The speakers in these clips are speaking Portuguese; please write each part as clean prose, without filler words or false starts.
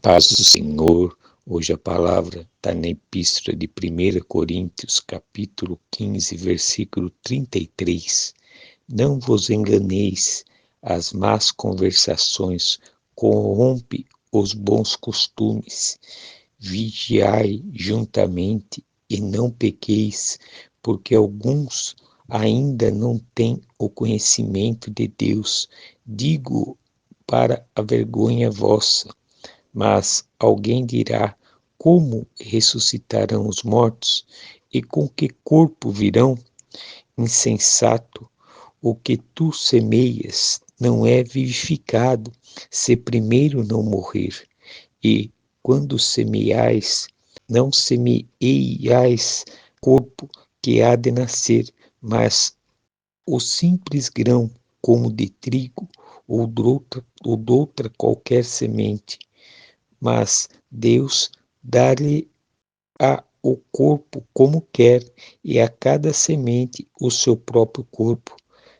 Paz do Senhor, hoje a palavra está na Epístola de 1 Coríntios, capítulo 15, versículo 33. Não vos enganeis, as más conversações corrompem os bons costumes. Vigiai juntamente e não pequeis, porque alguns ainda não têm o conhecimento de Deus. Digo para a vergonha vossa. Mas alguém dirá: como ressuscitarão os mortos? E com que corpo virão? Insensato, o que tu semeias não é vivificado, se primeiro não morrer. E, quando semeais, não semeeiais corpo que há de nascer, mas o simples grão, como de trigo, ou de outra qualquer semente. Mas Deus dá-lhe o corpo como quer, e a cada semente o seu próprio corpo.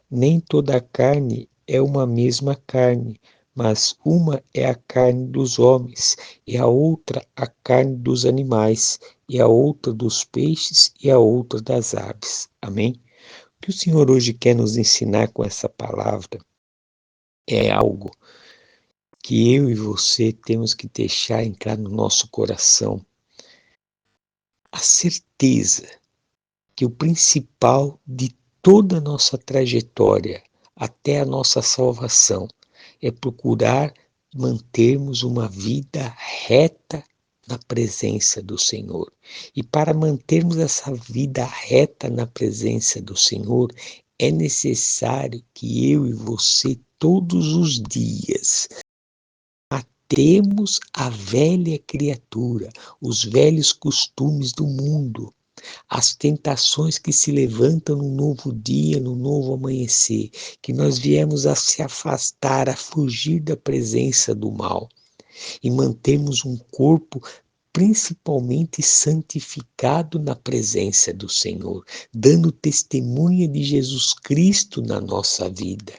Nem toda a carne é uma mesma carne, mas uma é a carne dos homens, e a outra a carne dos animais, e a outra dos peixes, e a outra das aves. Amém? O que o Senhor hoje quer nos ensinar com essa palavra é algo que eu e você temos que deixar entrar no nosso coração. A certeza que o principal de toda a nossa trajetória até a nossa salvação é procurar mantermos uma vida reta na presença do Senhor. E para mantermos essa vida reta na presença do Senhor, é necessário que eu e você, todos os dias, temos a velha criatura, os velhos costumes do mundo, as tentações que se levantam no novo dia, no novo amanhecer, que nós viemos a se afastar, a fugir da presença do mal e mantemos um corpo principalmente santificado na presença do Senhor, dando testemunha de Jesus Cristo na nossa vida.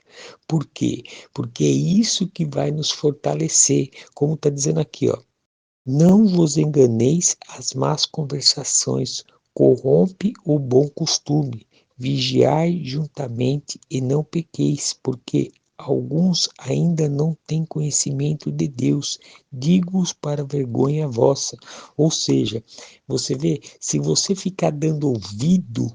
Por quê? Porque é isso que vai nos fortalecer, como está dizendo aqui, ó. Não vos enganeis, as más conversações corrompe o bom costume. Vigiai juntamente e não pequeis, porque alguns ainda não têm conhecimento de Deus. Digo-os para vergonha vossa. Ou seja, você vê, se você ficar dando ouvido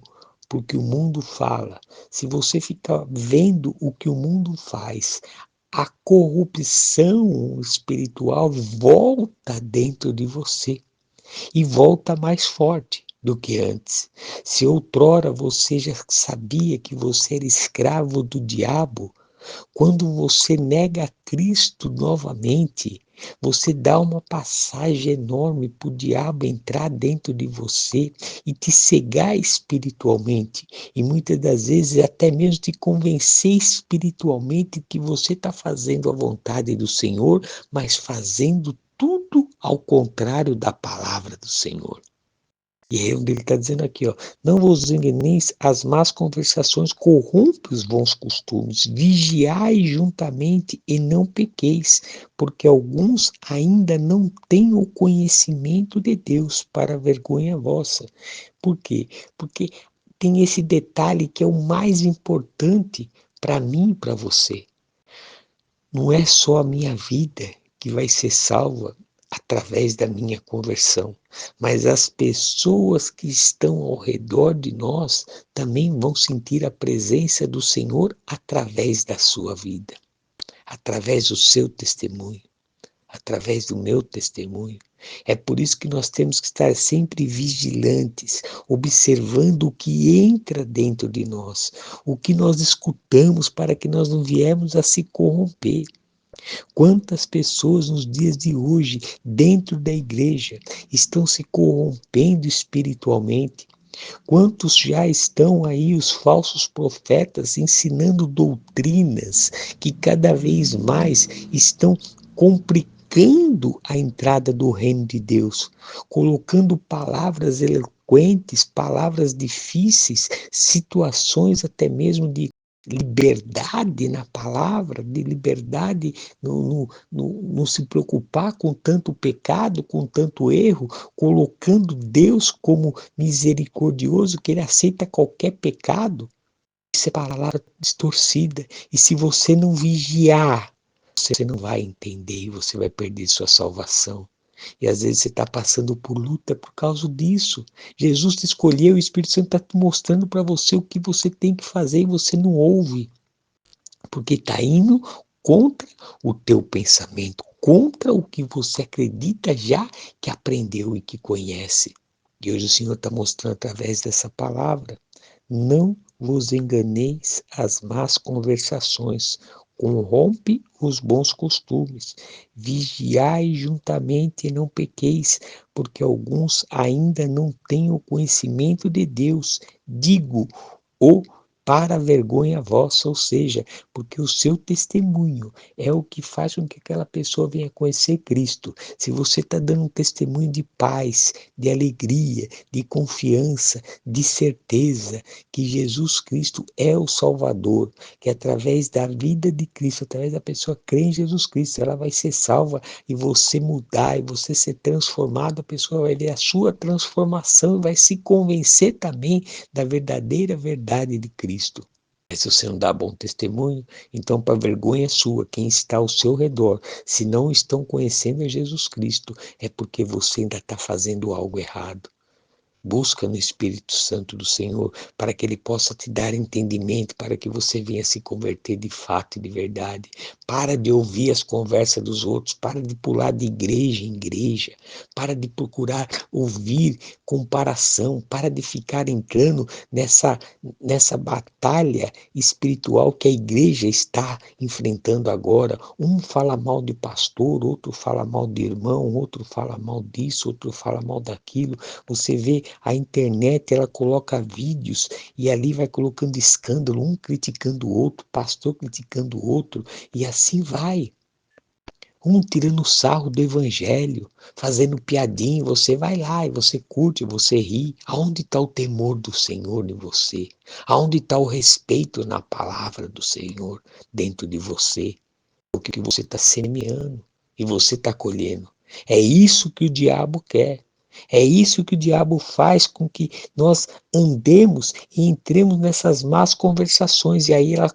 porque o mundo fala, se você ficar vendo o que o mundo faz, a corrupção espiritual volta dentro de você e volta mais forte do que antes. Se outrora você já sabia que você era escravo do diabo, quando você nega a Cristo novamente, você dá uma passagem enorme para o diabo entrar dentro de você e te cegar espiritualmente. E muitas das vezes até mesmo te convencer espiritualmente que você está fazendo a vontade do Senhor, mas fazendo tudo ao contrário da palavra do Senhor. E aí onde ele está dizendo aqui, ó, não vos enganeis, as más conversações corrompem os bons costumes, vigiai juntamente e não pequeis, porque alguns ainda não têm o conhecimento de Deus, para vergonha vossa. Por quê? Porque tem esse detalhe que é o mais importante para mim e para você. Não é só a minha vida que vai ser salva através da minha conversão, mas as pessoas que estão ao redor de nós também vão sentir a presença do Senhor através da sua vida, através do seu testemunho, através do meu testemunho. É por isso que nós temos que estar sempre vigilantes, observando o que entra dentro de nós, o que nós escutamos, para que nós não viemos a se corromper. Quantas pessoas nos dias de hoje, dentro da igreja, estão se corrompendo espiritualmente? Quantos já estão aí os falsos profetas ensinando doutrinas que cada vez mais estão complicando a entrada do reino de Deus, colocando palavras eloquentes, palavras difíceis, situações até mesmo de liberdade na palavra, de liberdade não se preocupar com tanto pecado, com tanto erro, colocando Deus como misericordioso, que Ele aceita qualquer pecado. Isso é palavra distorcida. E se você não vigiar, você não vai entender e você vai perder sua salvação. E às vezes você está passando por luta por causa disso. Jesus te escolheu, o Espírito Santo está te mostrando para você o que você tem que fazer e você não ouve. Porque está indo contra o teu pensamento, contra o que você acredita já que aprendeu e que conhece. E hoje o Senhor está mostrando através dessa palavra. Não vos enganeis as más conversações, corrompe os bons costumes. Vigiai juntamente e não pequeis, porque alguns ainda não têm o conhecimento de Deus. Digo, o para a vergonha vossa, ou seja, porque o seu testemunho é o que faz com que aquela pessoa venha conhecer Cristo. Se você está dando um testemunho de paz, de alegria, de confiança, de certeza que Jesus Cristo é o Salvador, que através da vida de Cristo, através da pessoa crer em Jesus Cristo, ela vai ser salva e você mudar, e você ser transformado, a pessoa vai ver a sua transformação e vai se convencer também da verdadeira verdade de Cristo. Mas se você não dá bom testemunho, então para vergonha sua, quem está ao seu redor, se não estão conhecendo a Jesus Cristo, é porque você ainda está fazendo algo errado. Busca no Espírito Santo do Senhor para que Ele possa te dar entendimento, para que você venha se converter de fato e de verdade. Para de ouvir as conversas dos outros, para de pular de igreja em igreja, para de procurar ouvir comparação, para de ficar entrando nessa batalha espiritual que a igreja está enfrentando agora. Um fala mal de pastor, outro fala mal de irmão, outro fala mal disso, outro fala mal daquilo. Você vê a internet, ela coloca vídeos e ali vai colocando escândalo, um criticando o outro, pastor criticando o outro, e assim vai. Um tirando sarro do evangelho, fazendo piadinha, você vai lá e você curte, você ri. Aonde está o temor do Senhor em você? Aonde está o respeito na palavra do Senhor dentro de você? O que você está semeando e você está colhendo. É isso que o diabo quer. É isso que o diabo faz com que nós andemos e entremos nessas más conversações. E aí ela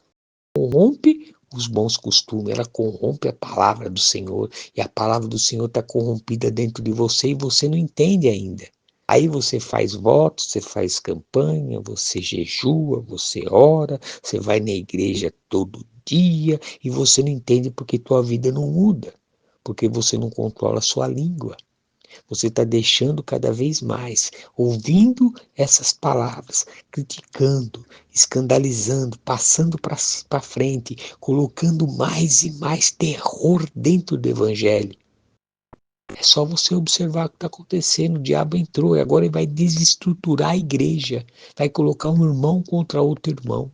corrompe os bons costumes, ela corrompe a palavra do Senhor. E a palavra do Senhor está corrompida dentro de você e você não entende ainda. Aí você faz votos, você faz campanha, você jejua, você ora, você vai na igreja todo dia e você não entende porque tua vida não muda, porque você não controla a sua língua. Você está deixando cada vez mais, ouvindo essas palavras, criticando, escandalizando, passando para frente, colocando mais e mais terror dentro do evangelho. É só você observar o que está acontecendo. O diabo entrou e agora ele vai desestruturar a igreja. Vai colocar um irmão contra outro irmão.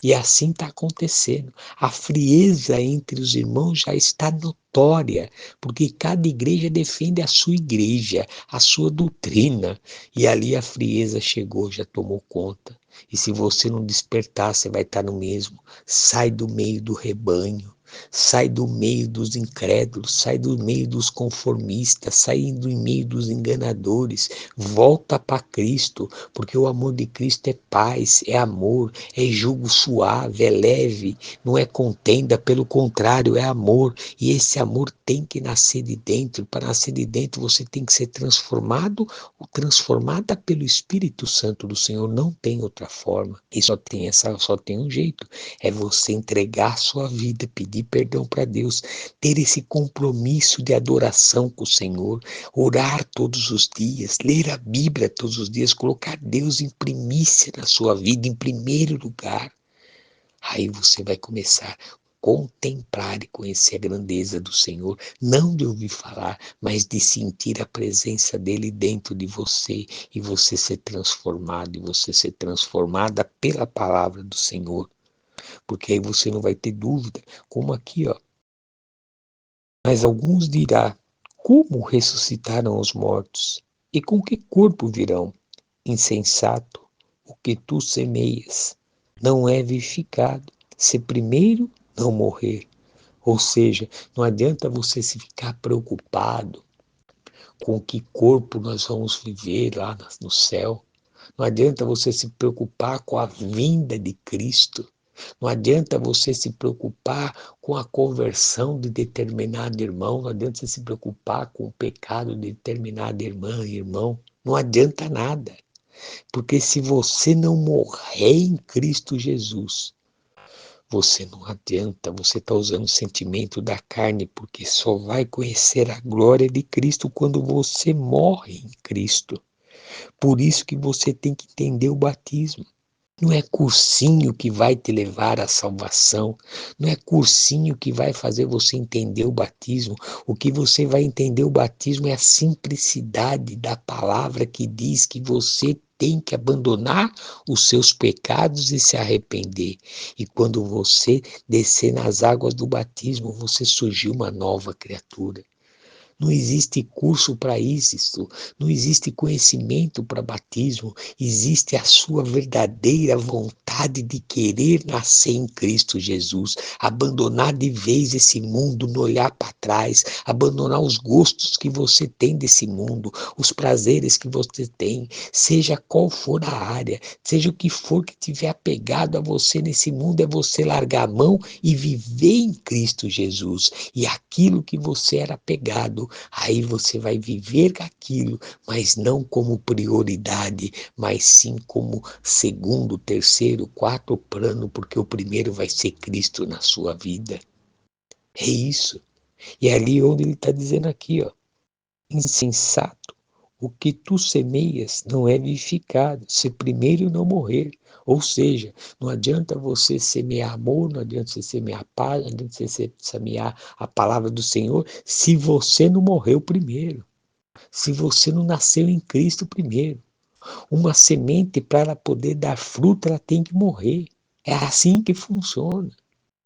E assim está acontecendo. A frieza entre os irmãos já está notória, porque cada igreja defende a sua igreja, a sua doutrina. E ali a frieza chegou, já tomou conta. E se você não despertar, você vai estar no mesmo. Sai do meio do rebanho. Sai do meio dos incrédulos, sai do meio dos conformistas, sai do meio dos enganadores, volta para Cristo, porque o amor de Cristo é paz, é amor, é jugo suave, é leve, não é contenda, pelo contrário, é amor, e esse amor tem que nascer de dentro. Para nascer de dentro você tem que ser transformado ou transformada pelo Espírito Santo do Senhor, não tem outra forma, e só tem um jeito, é você entregar sua vida, pedir perdão para Deus, ter esse compromisso de adoração com o Senhor, orar todos os dias, ler a Bíblia todos os dias, colocar Deus em primícia na sua vida, em primeiro lugar. Aí você vai começar a contemplar e conhecer a grandeza do Senhor, não de ouvir falar, mas de sentir a presença dele dentro de você e você ser transformado, e você ser transformada pela palavra do Senhor. Porque aí você não vai ter dúvida, como aqui, ó. Mas alguns dirá: como ressuscitaram os mortos? E com que corpo virão? Insensato, o que tu semeias, não é vivificado se primeiro não morrer. Ou seja, não adianta você se ficar preocupado com que corpo nós vamos viver lá no céu. Não adianta você se preocupar com a vinda de Cristo. Não adianta você se preocupar com a conversão de determinado irmão. Não adianta você se preocupar com o pecado de determinada irmã e irmão. Não adianta nada. Porque se você não morrer em Cristo Jesus, você não adianta, você está usando o sentimento da carne, porque só vai conhecer a glória de Cristo quando você morre em Cristo. Por isso que você tem que entender o batismo. Não é cursinho que vai te levar à salvação, não é cursinho que vai fazer você entender o batismo. O que você vai entender o batismo é a simplicidade da palavra que diz que você tem que abandonar os seus pecados e se arrepender. E quando você descer nas águas do batismo, você surgiu uma nova criatura. Não existe curso para isso, não existe conhecimento para batismo, existe a sua verdadeira vontade de querer nascer em Cristo Jesus, abandonar de vez esse mundo, não olhar para trás, abandonar os gostos que você tem desse mundo, os prazeres que você tem, seja qual for a área, seja o que for que tiver apegado a você nesse mundo, é você largar a mão e viver em Cristo Jesus. E aquilo que você era apegado, aí você vai viver aquilo, mas não como prioridade, mas sim como segundo, terceiro, quarto plano, porque o primeiro vai ser Cristo na sua vida. É isso. E é ali onde ele está dizendo aqui, ó, insensato, o que tu semeias não é vivificado, se primeiro não morrer. Ou seja, não adianta você semear amor, não adianta você semear paz, não adianta você semear a palavra do Senhor, se você não morreu primeiro, se você não nasceu em Cristo primeiro. Uma semente, para ela poder dar fruto, ela tem que morrer. É assim que funciona.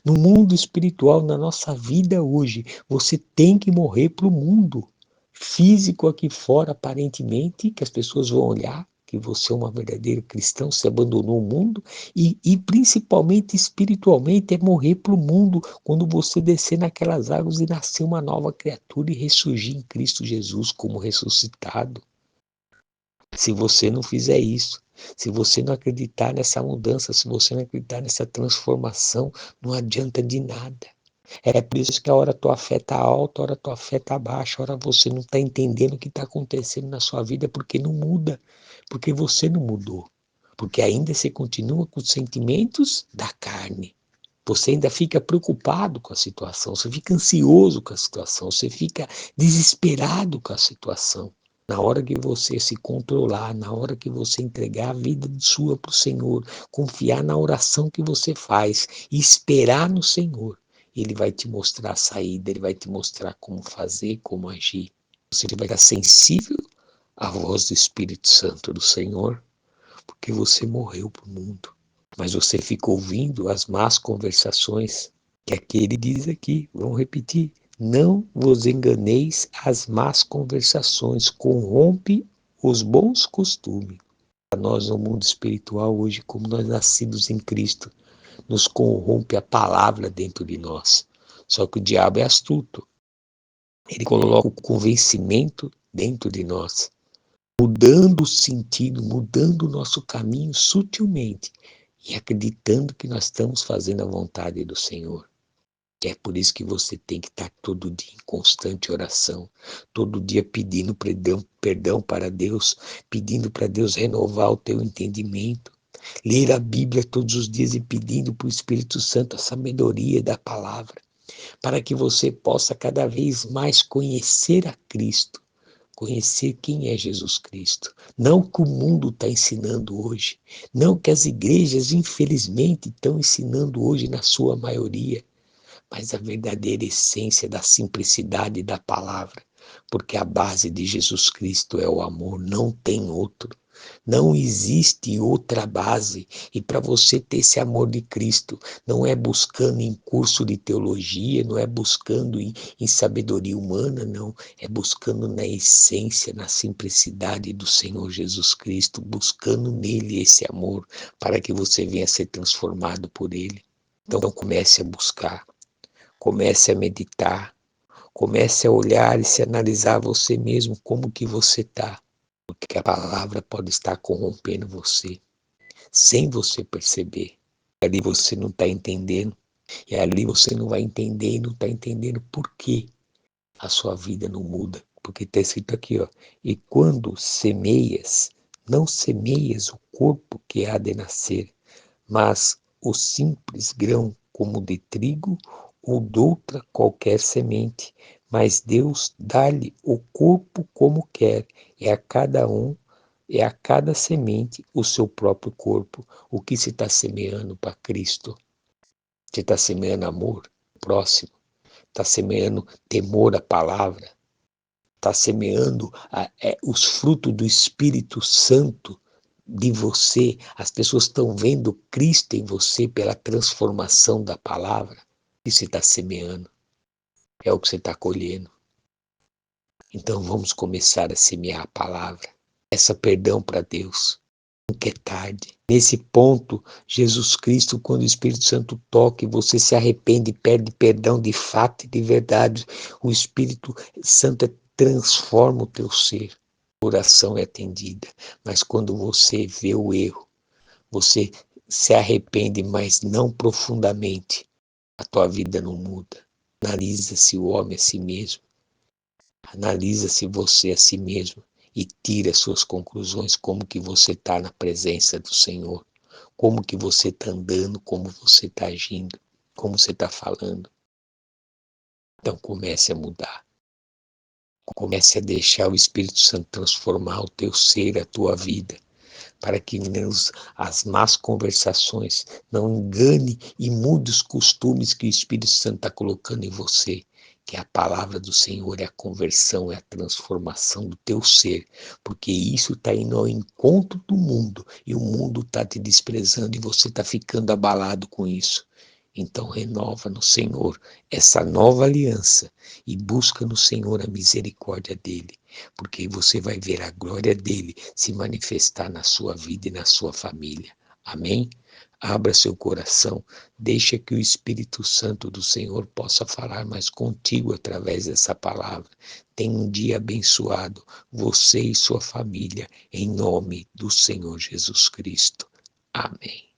No mundo espiritual, na nossa vida hoje, você tem que morrer para o mundo físico aqui fora, aparentemente, que as pessoas vão olhar que você é um verdadeiro cristão, você abandonou o mundo, e principalmente espiritualmente é morrer para o mundo quando você descer naquelas águas e nascer uma nova criatura e ressurgir em Cristo Jesus como ressuscitado. Se você não fizer isso, se você não acreditar nessa mudança, se você não acreditar nessa transformação, não adianta de nada. É por isso que a hora tua fé está alta, a hora tua fé está baixa, a hora você não está entendendo o que está acontecendo na sua vida, porque não muda, porque você não mudou. Porque ainda você continua com os sentimentos da carne. Você ainda fica preocupado com a situação, você fica ansioso com a situação, você fica desesperado com a situação. Na hora que você se controlar, na hora que você entregar a vida sua para o Senhor, confiar na oração que você faz e esperar no Senhor, Ele vai te mostrar a saída, Ele vai te mostrar como fazer, como agir. Você vai estar sensível à voz do Espírito Santo do Senhor, porque você morreu para o mundo. Mas você fica ouvindo as más conversações, que aqui ele diz aqui, vamos repetir, não vos enganeis, as más conversações corrompe os bons costumes. Para nós no mundo espiritual hoje, como nós nascidos em Cristo, nos corrompe a palavra dentro de nós. Só que o diabo é astuto. Ele coloca o convencimento dentro de nós, mudando o sentido, mudando o nosso caminho sutilmente e acreditando que nós estamos fazendo a vontade do Senhor. É por isso que você tem que estar todo dia em constante oração, todo dia pedindo perdão para Deus, pedindo para Deus renovar o teu entendimento, ler a Bíblia todos os dias e pedindo para o Espírito Santo a sabedoria da palavra, para que você possa cada vez mais conhecer a Cristo, conhecer quem é Jesus Cristo. Não que o mundo está ensinando hoje, não que as igrejas, infelizmente, estão ensinando hoje na sua maioria, mas a verdadeira essência da simplicidade da palavra, porque a base de Jesus Cristo é o amor, não tem outro. Não existe outra base. E para você ter esse amor de Cristo, não é buscando em curso de teologia, não é buscando em sabedoria humana, não. É buscando na essência, na simplicidade do Senhor Jesus Cristo, buscando nele esse amor, para que você venha a ser transformado por ele. Então comece a buscar, comece a meditar, comece a olhar e se analisar você mesmo, como que você está. Porque a palavra pode estar corrompendo você, sem você perceber. E ali você não está entendendo, e ali você não vai entender e não está entendendo por que a sua vida não muda. Porque está escrito aqui, ó, e quando semeias, não semeias o corpo que há de nascer, mas o simples grão como de trigo ou doutra qualquer semente, mas Deus dá-lhe o corpo como quer, é a cada um, é a cada semente o seu próprio corpo. O que se está semeando para Cristo? Você está semeando amor próximo? Está semeando temor à palavra? Está semeando os frutos do Espírito Santo de você? As pessoas estão vendo Cristo em você pela transformação da palavra? O que você está semeando é o que você está colhendo. Então vamos começar a semear a palavra. Peça perdão para Deus. Nunca é tarde. Nesse ponto, Jesus Cristo, quando o Espírito Santo toca e você se arrepende e pede perdão de fato e de verdade, o Espírito Santo transforma o teu ser. A oração é atendida. Mas quando você vê o erro, você se arrepende, mas não profundamente, a tua vida não muda. Analisa-se o homem a si mesmo. Analisa-se você a si mesmo e tira suas conclusões, como que você está na presença do Senhor, como que você está andando, como você está agindo, como você está falando. Então comece a mudar. Comece a deixar o Espírito Santo transformar o teu ser, a tua vida, para que as más conversações não engane e mude os costumes que o Espírito Santo está colocando em você, que a palavra do Senhor é a conversão, é a transformação do teu ser, porque isso está indo ao encontro do mundo, e o mundo está te desprezando e você está ficando abalado com isso. Então renova no Senhor essa nova aliança e busca no Senhor a misericórdia dele, porque você vai ver a glória dele se manifestar na sua vida e na sua família. Amém? Abra seu coração, deixa que o Espírito Santo do Senhor possa falar mais contigo através dessa palavra. Tenha um dia abençoado, você e sua família, em nome do Senhor Jesus Cristo. Amém.